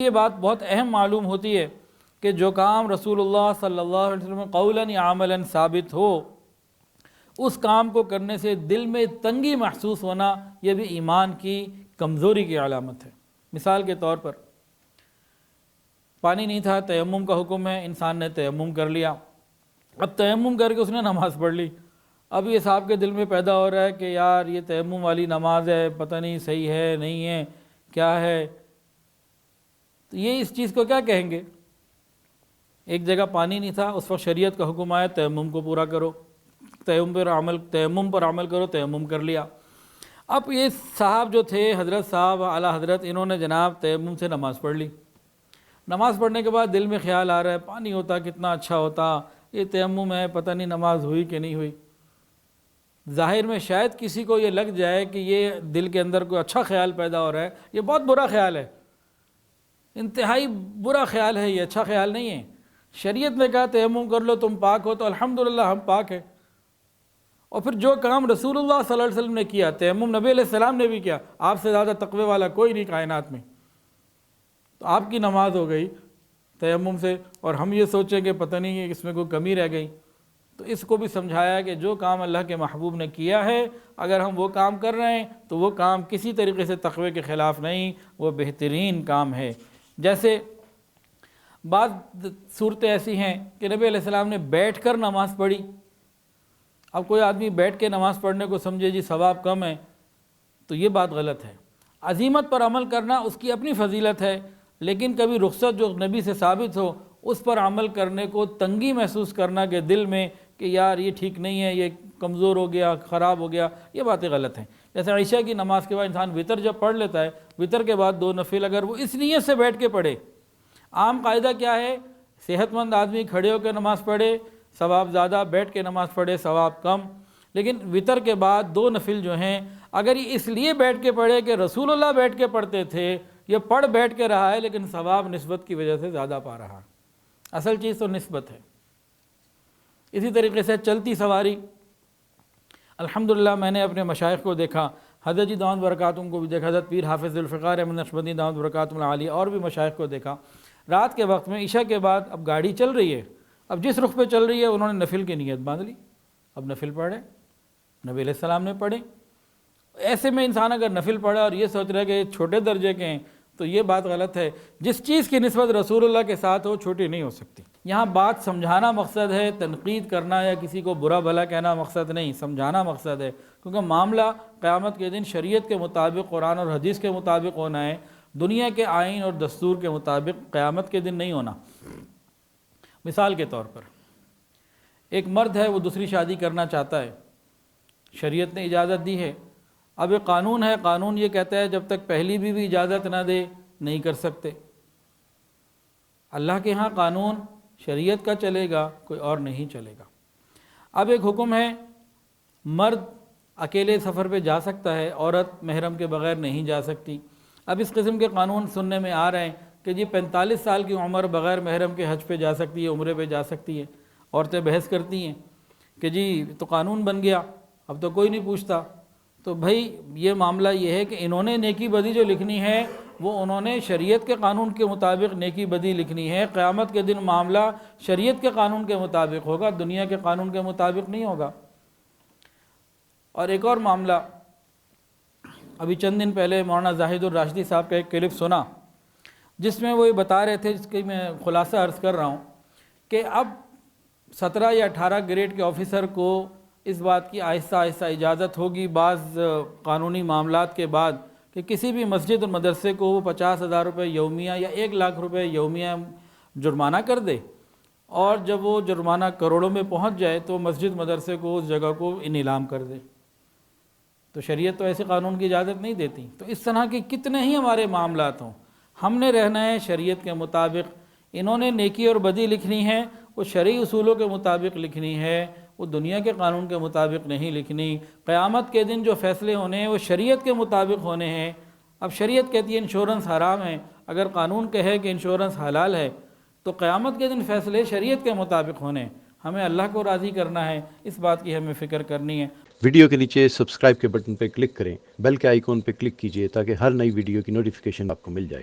یہ بات بہت اہم معلوم ہوتی ہے کہ جو کام رسول اللہ صلی اللہ علیہ وسلم قولاً یا عملاً ثابت ہو، اس کام کو کرنے سے دل میں تنگی محسوس ہونا یہ بھی ایمان کی کمزوری کی علامت ہے۔ مثال کے طور پر پانی نہیں تھا، تیمم کا حکم ہے، انسان نے تیمم کر لیا، اب تیمم کر کے اس نے نماز پڑھ لی۔ اب یہ صاحب کے دل میں پیدا ہو رہا ہے کہ یار یہ تیمم والی نماز ہے، پتہ نہیں صحیح ہے نہیں ہے کیا ہے، تو یہ اس چیز کو کیا کہیں گے؟ ایک جگہ پانی نہیں تھا، اس وقت شریعت کا حکم آیا تیمم کو پورا کرو، تیمم پر عمل کرو، تیمم کر لیا۔ اب یہ صاحب جو تھے، حضرت صاحب اعلیٰ حضرت، انہوں نے جناب تیمم سے نماز پڑھ لی۔ نماز پڑھنے کے بعد دل میں خیال آ رہا ہے پانی ہوتا کتنا اچھا ہوتا، یہ تیمم ہے پتہ نہیں نماز ہوئی کہ نہیں ہوئی۔ ظاہر میں شاید کسی کو یہ لگ جائے کہ یہ دل کے اندر کوئی اچھا خیال پیدا ہو رہا ہے، یہ بہت برا خیال ہے، انتہائی برا خیال ہے، یہ اچھا خیال نہیں ہے۔ شریعت نے کہا تیمم کر لو تم پاک ہو، تو الحمدللہ ہم پاک ہیں۔ اور پھر جو کام رسول اللہ صلی اللہ علیہ وسلم نے کیا، تیمم نبی علیہ السلام نے بھی کیا، آپ سے زیادہ تقوی والا کوئی نہیں کائنات میں، تو آپ کی نماز ہو گئی تیمم سے، اور ہم یہ سوچیں کہ پتہ نہیں ہے اس میں کوئی کمی رہ گئی۔ تو اس کو بھی سمجھایا کہ جو کام اللہ کے محبوب نے کیا ہے، اگر ہم وہ کام کر رہے ہیں تو وہ کام کسی طریقے سے تقوی کے خلاف نہیں، وہ بہترین کام ہے۔ جیسے بعض صورتیں ایسی ہیں کہ نبی علیہ السلام نے بیٹھ کر نماز پڑھی۔ اب کوئی آدمی بیٹھ کے نماز پڑھنے کو سمجھے جی ثواب کم ہے، تو یہ بات غلط ہے۔ عزیمت پر عمل کرنا اس کی اپنی فضیلت ہے، لیکن کبھی رخصت جو نبی سے ثابت ہو اس پر عمل کرنے کو تنگی محسوس کرنا کہ دل میں کہ یار یہ ٹھیک نہیں ہے، یہ کمزور ہو گیا، خراب ہو گیا، یہ باتیں غلط ہیں۔ جیسے عشاء کی نماز کے بعد انسان وتر جب پڑھ لیتا ہے، وتر کے بعد 2 نفل اگر وہ اس نیت سے بیٹھ کے پڑھے، عام قاعدہ کیا ہے، صحت مند آدمی کھڑے ہو کے نماز پڑھے ثواب زیادہ، بیٹھ کے نماز پڑھے ثواب کم۔ لیکن وتر کے بعد 2 نفل جو ہیں، اگر یہ اس لیے بیٹھ کے پڑھے کہ رسول اللہ بیٹھ کے پڑھتے تھے، یہ پڑھ بیٹھ کے رہا ہے لیکن ثواب نسبت کی وجہ سے زیادہ پا رہا، اصل چیز تو نسبت ہے۔ اسی طریقے سے چلتی سواری، الحمدللہ میں نے اپنے مشائخ کو دیکھا، حضرت جی دامت برکاتہم کو بھی دیکھا، حضرت پیر حافظ ذوالفقار احمد نقشبندی دامت برکاتہم العالیہ، اور بھی مشائخ کو دیکھا، رات کے وقت میں عشاء کے بعد اب گاڑی چل رہی ہے، اب جس رخ پہ چل رہی ہے انہوں نے نفل کی نیت باندھ لی، اب نفل پڑھے، نبی علیہ السلام نے پڑھے۔ ایسے میں انسان اگر نفل پڑھا اور یہ سوچ رہا ہے کہ چھوٹے درجے کے ہیں، تو یہ بات غلط ہے۔ جس چیز کی نسبت رسول اللہ کے ساتھ ہو چھوٹی نہیں ہو سکتی۔ یہاں بات سمجھانا مقصد ہے، تنقید کرنا یا کسی کو برا بھلا کہنا مقصد نہیں، سمجھانا مقصد ہے، کیونکہ معاملہ قیامت کے دن شریعت کے مطابق، قرآن اور حدیث کے مطابق ہونا ہے، دنیا کے آئین اور دستور کے مطابق قیامت کے دن نہیں ہونا۔ مثال کے طور پر ایک مرد ہے، وہ دوسری شادی کرنا چاہتا ہے، شریعت نے اجازت دی ہے، اب ایک قانون ہے، قانون یہ کہتا ہے جب تک پہلی بیوی اجازت نہ دے نہیں کر سکتے۔ اللہ کے ہاں قانون شریعت کا چلے گا، کوئی اور نہیں چلے گا۔ اب ایک حکم ہے، مرد اکیلے سفر پہ جا سکتا ہے، عورت محرم کے بغیر نہیں جا سکتی۔ اب اس قسم کے قانون سننے میں آ رہے ہیں کہ جی 45 سال کی عمر بغیر محرم کے حج پہ جا سکتی ہے، عمرے پہ جا سکتی ہے۔ عورتیں بحث کرتی ہیں کہ جی تو قانون بن گیا، اب تو کوئی نہیں پوچھتا۔ تو بھائی یہ معاملہ یہ ہے کہ انہوں نے نیکی بدی جو لکھنی ہے وہ انہوں نے شریعت کے قانون کے مطابق نیکی بدی لکھنی ہے۔ قیامت کے دن معاملہ شریعت کے قانون کے مطابق ہوگا، دنیا کے قانون کے مطابق نہیں ہوگا۔ اور ایک اور معاملہ، ابھی چند دن پہلے مولانا زاہد الراشدی صاحب کا ایک کلپ سنا، جس میں وہ یہ بتا رہے تھے، جس کی میں خلاصہ عرض کر رہا ہوں، کہ اب 17 یا 18 گریڈ کے آفیسر کو اس بات کی آہستہ آہستہ اجازت ہوگی بعض قانونی معاملات کے بعد کہ کسی بھی مسجد اور مدرسے کو وہ 50,000 روپے یومیہ یا 1 لاکھ روپے یومیہ جرمانہ کر دے، اور جب وہ جرمانہ کروڑوں میں پہنچ جائے تو مسجد مدرسے کو اس جگہ کو نیلام کر دے۔ تو شریعت تو ایسے قانون کی اجازت نہیں دیتی۔ تو اس طرح کے کتنے ہی ہمارے معاملات ہوں، ہم نے رہنا ہے شریعت کے مطابق۔ انہوں نے نیکی اور بدی لکھنی ہے، وہ شرعی اصولوں کے مطابق لکھنی ہے، وہ دنیا کے قانون کے مطابق نہیں لکھنی۔ قیامت کے دن جو فیصلے ہونے ہیں وہ شریعت کے مطابق ہونے ہیں۔ اب شریعت کہتی ہے انشورنس حرام ہے، اگر قانون کہے کہ انشورنس حلال ہے، تو قیامت کے دن فیصلے شریعت کے مطابق ہونے ہیں۔ ہمیں اللہ کو راضی کرنا ہے، اس بات کی ہمیں فکر کرنی ہے۔ ویڈیو کے نیچے سبسکرائب کے بٹن پہ کلک کریں، بیل کے آئیکن پہ کلک کیجئے تاکہ ہر نئی ویڈیو کی نوٹیفیکیشن آپ کو مل جائے۔